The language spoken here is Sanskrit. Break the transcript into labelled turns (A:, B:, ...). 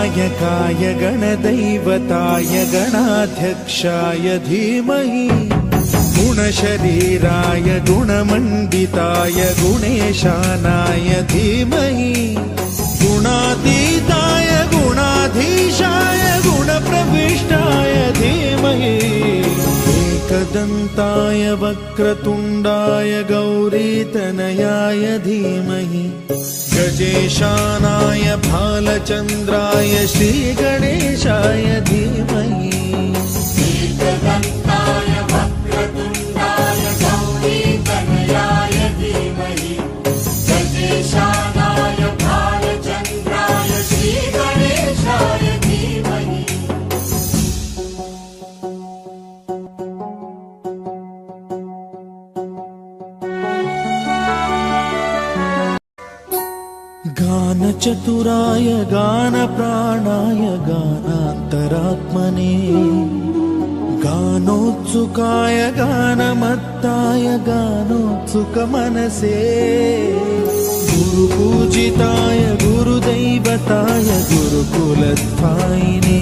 A: गणनायकाय गणदैवताय गणाध्यक्षाय धीमहि गुणशरीराय गुणमण्डिताय गुणेशानाय धीमहि गुणातीताय गुणाधीशाय गुणप्रविष्टाय धीमहि एकदन्ताय वक्रतुण्डाय गौरीतनयाय धीमहि गजेशानाय भालचन्द्राय श्रीगणेशाय धीमहि
B: एकदन्ताय वक्रतुण्डाय गौरीतनयाय धीमहि गजेशानाय भालचन्द्राय श्रीगणेशाय धीमहि
A: गानचतुराय गानप्राणाय गानान्तरात्मने गानोत्सुकाय गानमत्ताय गानोत्सुकमनसे गुरुपूजिताय गुरुदैवताय गुरुकुलस्थायिने